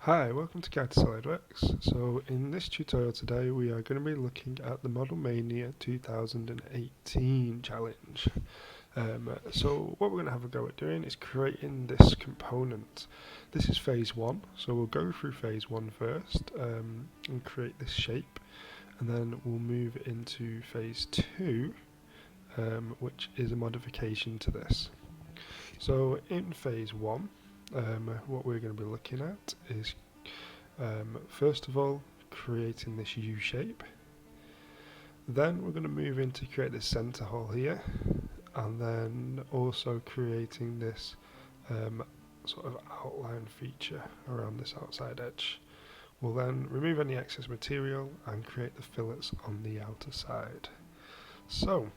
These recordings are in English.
Hi, welcome to Guide to Solidworks. So in this tutorial today we are going to be looking at the Model Mania 2018 challenge. So what we're going to have a go at doing is creating this component. This is phase 1, so we'll go through phase 1 first and create this shape, and then we'll move into phase 2, which is a modification to this. So in phase 1, what we're going to be looking at is first of all creating this U shape. Then we're going to move in to create this center hole here, and then also creating this sort of outline feature around this outside edge. We'll then remove any excess material and create the fillets on the outer side. So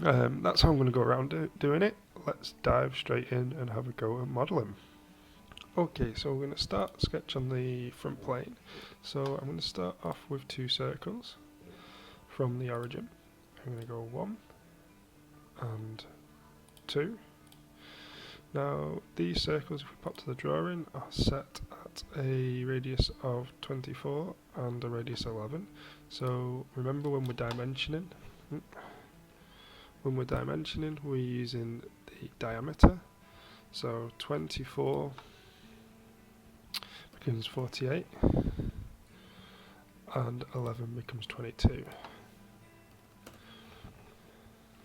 that's how I'm going to go around doing it. Let's dive straight in and have a go at modeling. Okay, so we're going to start sketch on the front plane. So I'm going to start off with 2 circles from the origin. I'm going to go 1 and 2. Now these circles, if we pop to the drawing, are set at a radius of 24 and a radius 11. So remember when we're dimensioning, we're using the diameter. So 24 becomes 48 and 11 becomes 22,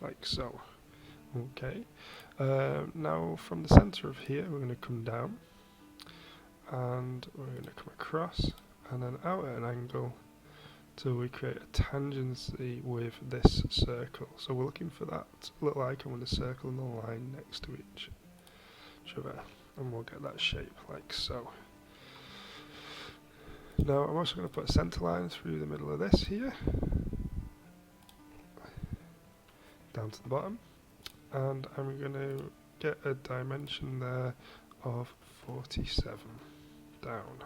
like so. Okay, now from the center of here we're going to come down and we're going to come across and then out at an angle till we create a tangency with this circle. So we're looking for that little icon with a circle and a line next to each other, and we'll get that shape like so. Now I'm also going to put a centre line through the middle of this here, down to the bottom, and I'm going to get a dimension there of 47 down.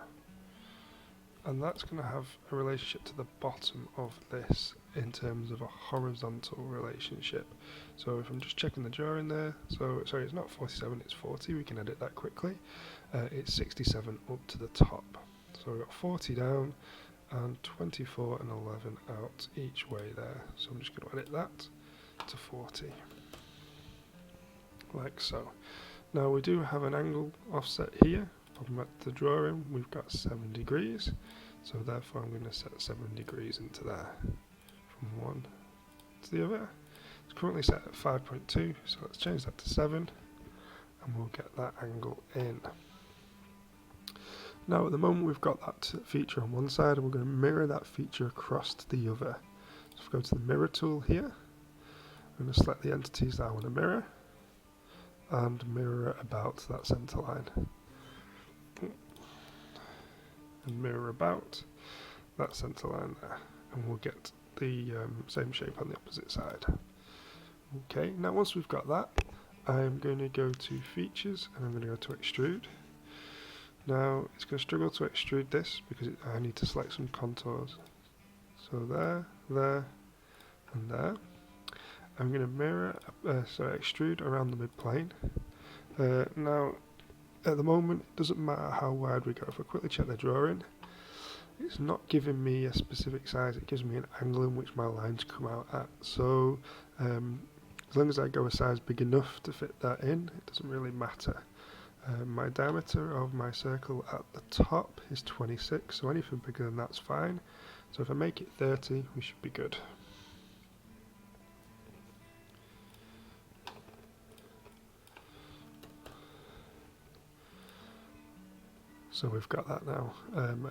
And that's going to have a relationship to the bottom of this in terms of a horizontal relationship. So if I'm just checking the drawing there, so sorry, it's not 47, it's 40, we can edit that quickly. It's 67 up to the top. So we've got 40 down and 24 and 11 out each way there. So I'm just going to edit that to 40, like so. Now we do have an angle offset here. Popping back to the drawing, we've got 7 degrees, so therefore I'm going to set 7 degrees into there, from one to the other. It's currently set at 5.2, so let's change that to 7, and we'll get that angle in. Now at the moment we've got that feature on one side, and we're going to mirror that feature across to the other. So if we go to the mirror tool here, I'm going to select the entities that I want to mirror, and mirror it about that centre line. And mirror about that centre line there, and we'll get the same shape on the opposite side. Okay, now once we've got that, I'm going to go to features and I'm going to go to extrude. Now it's going to struggle to extrude this because I need to select some contours. So there, there, and there. I'm going to extrude around the mid-plane. Now at the moment, it doesn't matter how wide we go. If I quickly check the drawing, it's not giving me a specific size, it gives me an angle in which my lines come out at. So as long as I go a size big enough to fit that in, it doesn't really matter. My diameter of my circle at the top is 26, so anything bigger than that's fine. So if I make it 30, we should be good. So we've got that now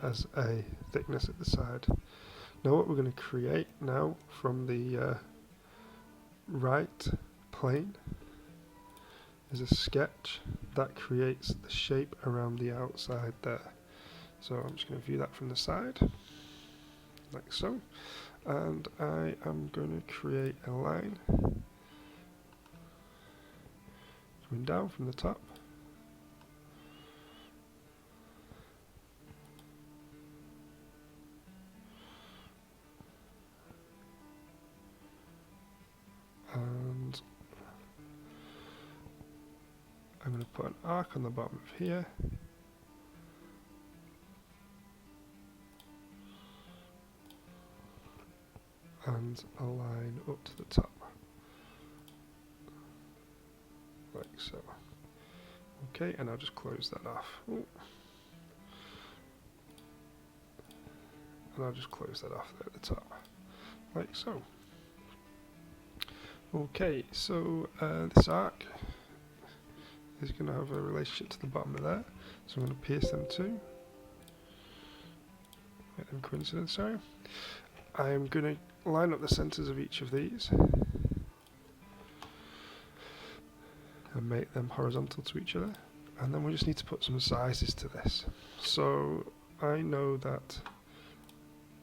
as a thickness at the side. Now what we're going to create now from the right plane is a sketch that creates the shape around the outside there. So I'm just going to view that from the side, like so. And I am going to create a line coming down from the top. And I'm going to put an arc on the bottom of here, and a line up to the top, like so. Okay, and I'll just close that off. Ooh. And I'll just close that off there at the top, like so. Okay, so this arc is going to have a relationship to the bottom of there, so I'm going to pierce them too. Make them coincident, sorry. I'm going to line up the centres of each of these and make them horizontal to each other, and then we just need to put some sizes to this. So I know that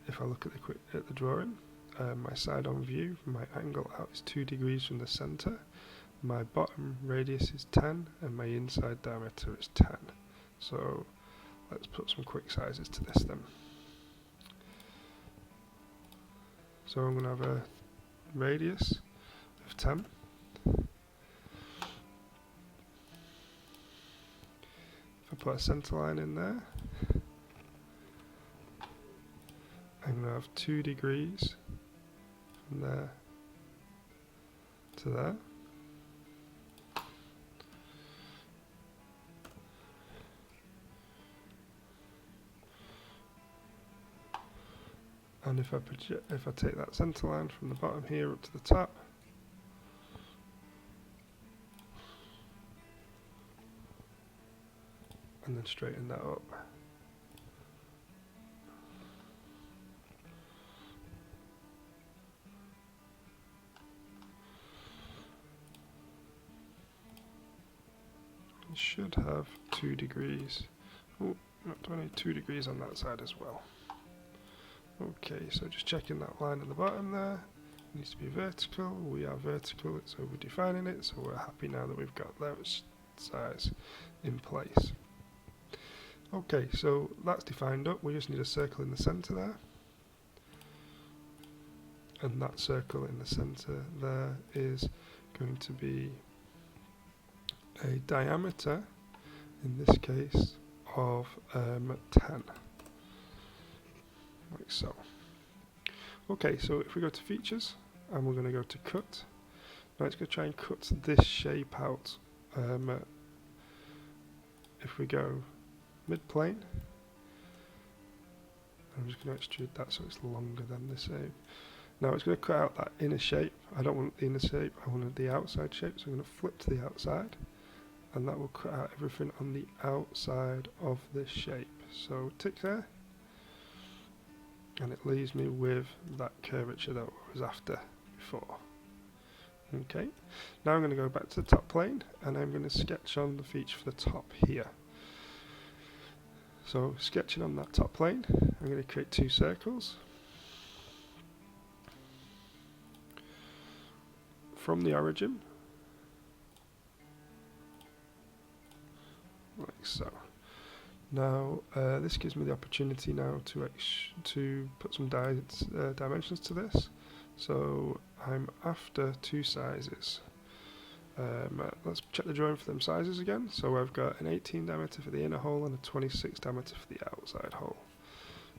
if I look at the drawing, my side on view, my angle out is 2 degrees from the centre, my bottom radius is 10 and my inside diameter is 10. So let's put some quick sizes to this then. So I'm going to have a radius of 10. If I put a centre line in there, I'm going to have 2 degrees from there to there. And if I take that centre line from the bottom here up to the top, and then straighten that up, it should have 2 degrees. Oh, not 2 degrees on that side as well. Okay, so just checking that line at the bottom there. It needs to be vertical. We are vertical, it's over defining it, so we're happy now that we've got that size in place. Okay, so that's defined up. We just need a circle in the centre there. And that circle in the centre there is going to be a diameter, in this case, of 10. Like so. Okay, so if we go to features and we're going to go to cut, now it's going to try and cut this shape out. If we go mid-plane, I'm just going to extrude that so it's longer than the shape. Now it's going to cut out that inner shape. I don't want the inner shape, I want the outside shape, so I'm going to flip to the outside, and that will cut out everything on the outside of this shape. So tick there. And it leaves me with that curvature that I was after before. Okay, now I'm going to go back to the top plane and I'm going to sketch on the feature for the top here. So sketching on that top plane, I'm going to create 2 circles. From the origin, like so. Now this gives me the opportunity now to put some dimensions to this. So I'm after 2 sizes. Let's check the drawing for them sizes again. So I've got an 18 diameter for the inner hole and a 26 diameter for the outside hole.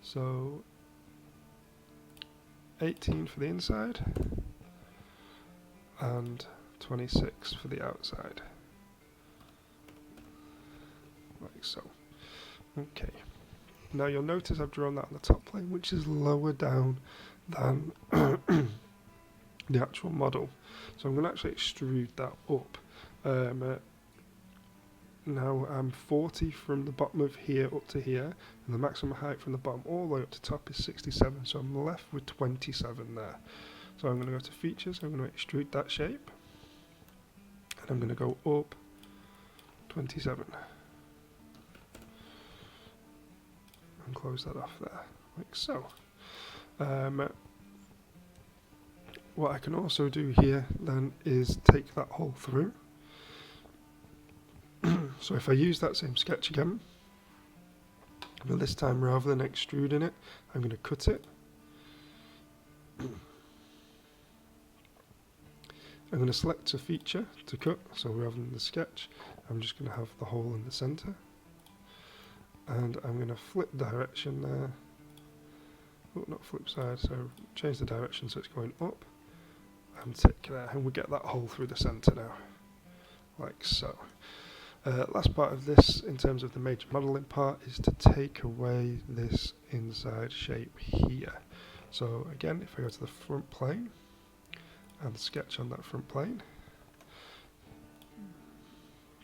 So 18 for the inside and 26 for the outside, like so. Okay, now you'll notice I've drawn that on the top plane, which is lower down than the actual model. So I'm going to actually extrude that up. Now I'm 40 from the bottom of here up to here, and the maximum height from the bottom all the way up to top is 67, so I'm left with 27 there. So I'm going to go to features, I'm going to extrude that shape, and I'm going to go up 27. And close that off there, like so. What I can also do here then is take that hole through. So if I use that same sketch again, but this time rather than extruding it, I'm going to cut it. I'm going to select a feature to cut, so rather than the sketch, I'm just going to have the hole in the centre. And I'm going to flip direction there oh, not flip side, so change the direction so it's going up, and tick there, and we get that hole through the centre now, like so. Last part of this, in terms of the major modelling part, is to take away this inside shape here. So again, if I go to the front plane, and sketch on that front plane,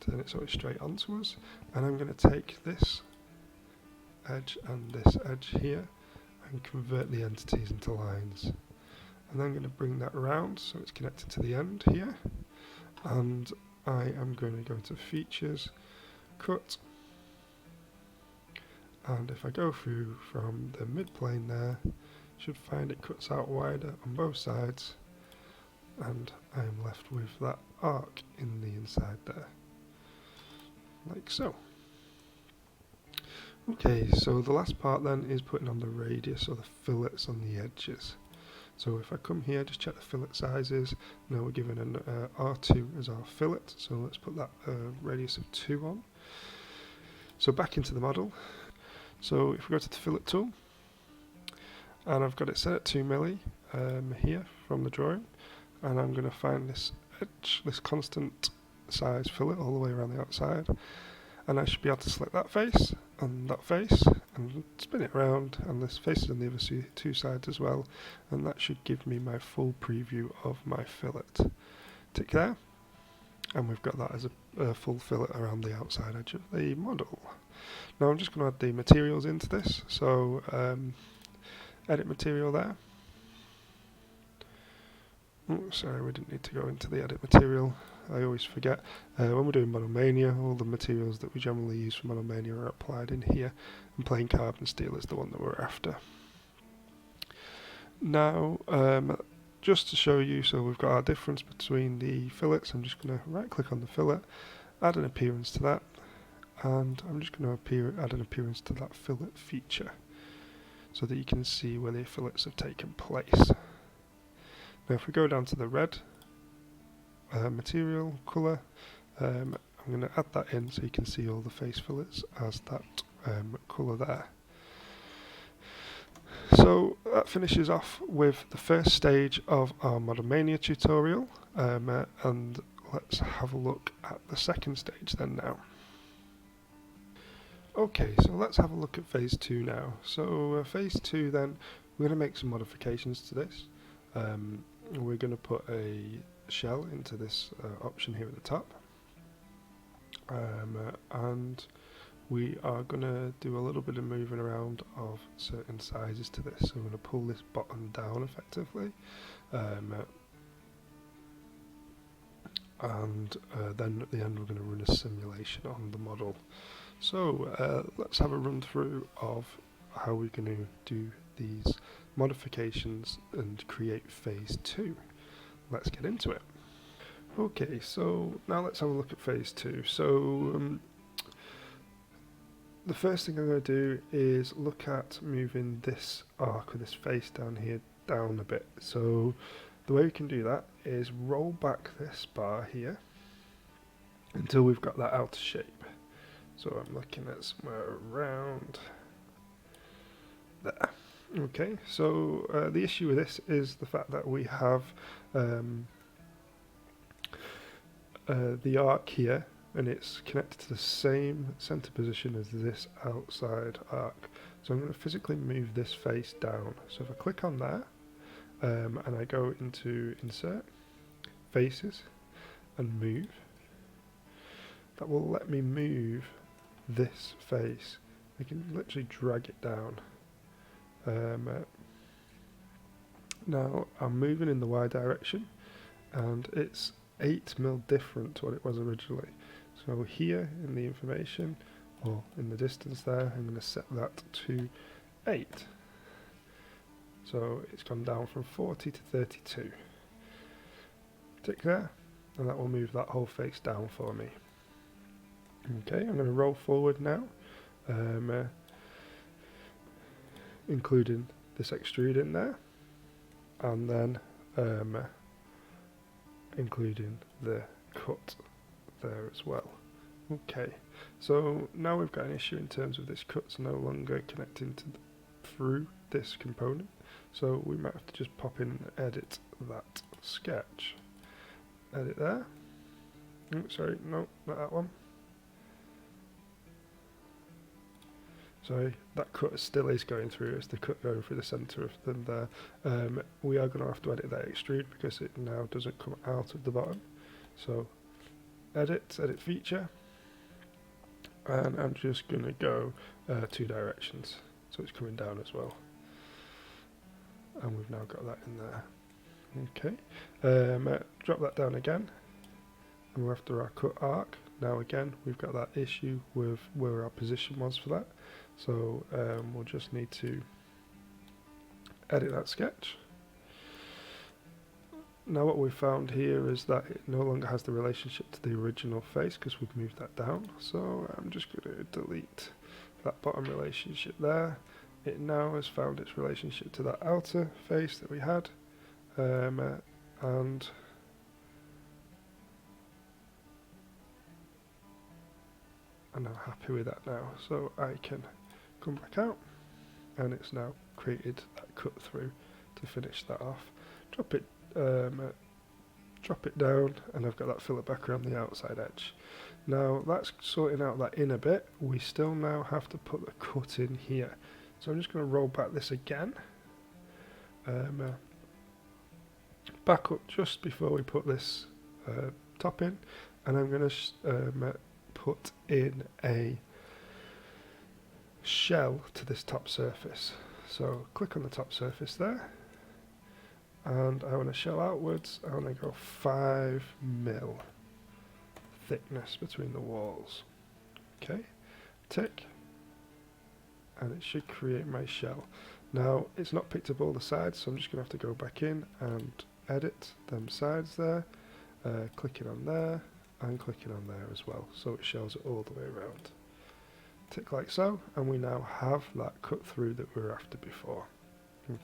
turn it sort of straight onto us, and I'm going to take this edge and this edge here and convert the entities into lines, and I'm going to bring that around so it's connected to the end here, and I am going to go to features, cut, and if I go through from the mid plane there, you should find it cuts out wider on both sides, and I am left with that arc in the inside there, like so. Okay, so the last part then is putting on the radius or the fillets on the edges. So if I come here, just check the fillet sizes. Now we're given an R2 as our fillet, so let's put that radius of 2 on. So back into the model. So if we go to the fillet tool, and I've got it set at 2 milli here from the drawing, and I'm going to find this edge, this constant size fillet all the way around the outside, and I should be able to select that face and spin it around, and this face is on the other two sides as well, and that should give me my full preview of my fillet. Tick there, and we've got that as a full fillet around the outside edge of the model. Now I'm just going to add the materials into this, so edit material there. Oh, sorry, we didn't need to go into the edit material. I always forget. When we're doing Model Mania, all the materials that we generally use for Model Mania are applied in here, and plain carbon steel is the one that we're after. Now, just to show you, so we've got our difference between the fillets. I'm just going to right click on the fillet, add an appearance to that, and I'm just going to add an appearance to that fillet feature, so that you can see where the fillets have taken place. Now if we go down to the red material colour, I'm going to add that in so you can see all the face fillets as that colour there. So that finishes off with the first stage of our Model Mania tutorial, and let's have a look at the second stage then now. Okay, so let's have a look at phase 2 now. So phase 2 then, we're going to make some modifications to this. We're going to put a shell into this option here at the top, and we are going to do a little bit of moving around of certain sizes to this. So we're going to pull this bottom down effectively, and then at the end we're going to run a simulation on the model. So let's have a run through of how we're going to do these modifications and create phase 2. Let's get into it. Okay, so now let's have a look at phase 2. So the first thing I'm going to do is look at moving this arc or this face down here down a bit. So the way we can do that is roll back this bar here until we've got that outer shape. So I'm looking at somewhere around there. Okay, so the issue with this is the fact that we have the arc here, and it's connected to the same center position as this outside arc. So I'm going to physically move this face down. So if I click on there, and I go into Insert, Faces, and Move, that will let me move this face. I can literally drag it down. Now I'm moving in the Y direction, and it's 8mm different to what it was originally. So here in the information, or in the distance there, I'm going to set that to 8. So it's gone down from 40 to 32. Tick there, and that will move that whole face down for me. Okay, I'm going to roll forward now, including this extrude in there, and then including the cut there as well. Okay, so now we've got an issue in terms of this cut's no longer connecting to through this component. So we might have to just pop in and edit that sketch. Edit there. Sorry, no, not that one. Sorry, that cut still is going through. It's the cut going through the centre of them there. We are going to have to edit that extrude because it now doesn't come out of the bottom. So edit feature, and I'm just going to go 2 directions. So it's coming down as well. And we've now got that in there. Okay, drop that down again. And we're after our cut arc. Now again, we've got that issue with where our position was for that. So we'll just need to edit that sketch. Now what we've found here is that it no longer has the relationship to the original face because we've moved that down. So I'm just going to delete that bottom relationship there. It now has found its relationship to that outer face that we had, and I'm happy with that now. So I can come back out, and it's now created that cut through to finish that off. Drop it down, and I've got that fillet back around the outside edge. Now that's sorting out that inner bit. We still now have to put the cut in here. So I'm just going to roll back this again. Back up just before we put this top in, and I'm going to put in a shell to this top surface. So click on the top surface there, and I want to shell outwards. I want to go 5 mil thickness between the walls. Okay, tick, and it should create my shell. Now it's not picked up all the sides, so I'm just going to have to go back in and edit them sides there, clicking on there and clicking on there as well, so it shows it all the way around. Tick like so, and we now have that cut through that we were after before.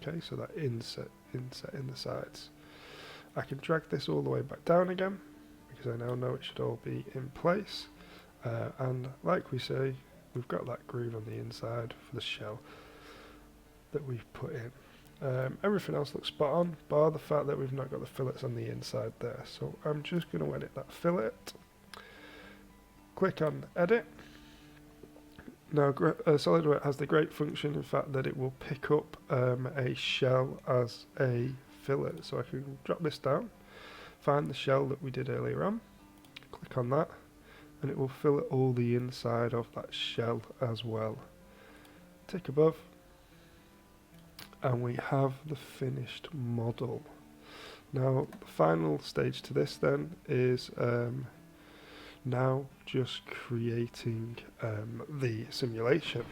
Okay, so that inset in the sides. I can drag this all the way back down again because I now know it should all be in place, and like we say, we've got that groove on the inside for the shell that we've put in. Everything else looks spot on, bar the fact that we've not got the fillets on the inside there. So I'm just going to edit that fillet. Click on edit. Now Solidworks has the great function in fact that it will pick up a shell as a fillet. So I can drop this down, find the shell that we did earlier on, click on that, and it will fillet all the inside of that shell as well. Tick above, and we have the finished model. Now the final stage to this then is now just creating the simulation.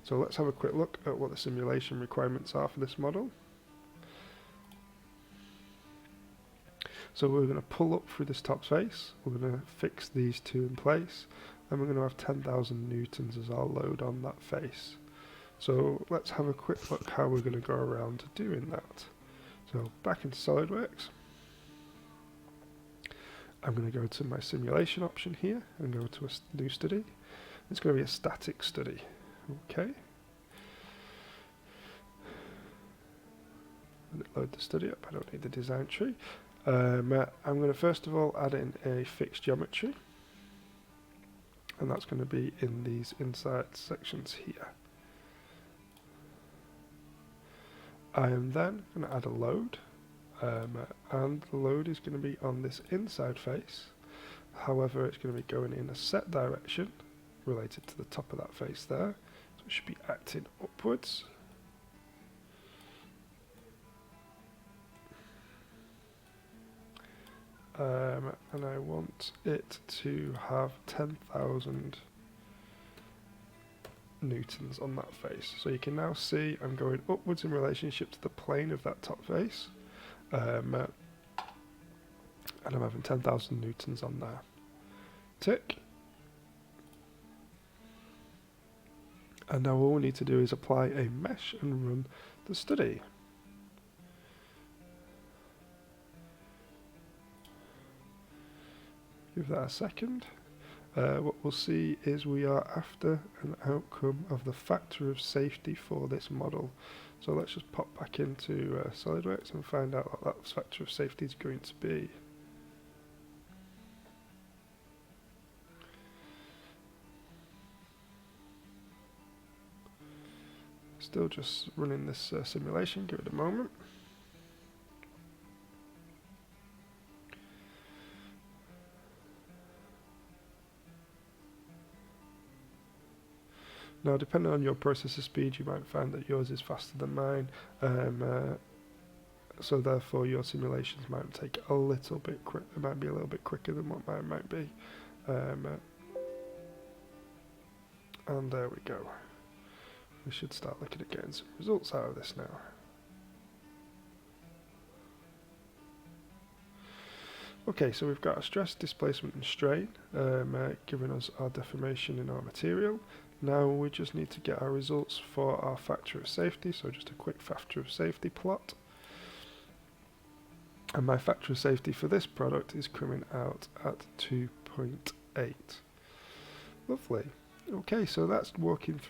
So let's have a quick look at what the simulation requirements are for this model. So we're going to pull up through this top face, we're going to fix these 2 in place, and we're going to have 10,000 newtons as our load on that face. So let's have a quick look how we're going to go around doing that. So back into SolidWorks, I'm going to go to my simulation option here and go to a new study. It's going to be a static study. Okay. Let it load the study up. I don't need the design tree. I'm going to first of all add in a fixed geometry, and that's going to be in these inside sections here. I am then going to add a load, and the load is going to be on this inside face. However, it's going to be going in a set direction related to the top of that face there, so it should be acting upwards. And I want it to have 10,000 newtons on that face. So you can now see I'm going upwards in relationship to the plane of that top face, and I'm having 10,000 newtons on there. Tick. And now all we need to do is apply a mesh and run the study. Give that a second, what we'll see is we are after an outcome of the factor of safety for this model. So let's just pop back into Solidworks and find out what that factor of safety is going to be. Still just running this simulation, give it a moment. Now, depending on your processor speed, you might find that yours is faster than mine, so therefore your simulations might take a little bit it might be a little bit quicker than what mine might be. And there we go. We should start looking at getting some results out of this now. Okay, so we've got a stress, displacement and strain, giving us our deformation in our material. Now we just need to get our results for our factor of safety, so just a quick factor of safety plot. And my factor of safety for this product is coming out at 2.8. Lovely. Okay, so that's walking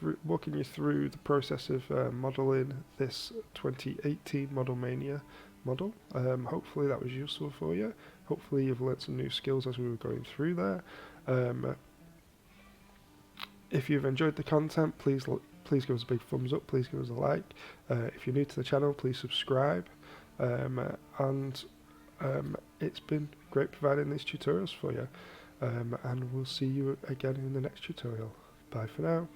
you through the process of modelling this 2018 Model Mania model. Hopefully that was useful for you. Hopefully you've learnt some new skills as we were going through there. If you've enjoyed the content, please give us a big thumbs up, please give us a like. If you're new to the channel, please subscribe. It's been great providing these tutorials for you. And we'll see you again in the next tutorial. Bye for now.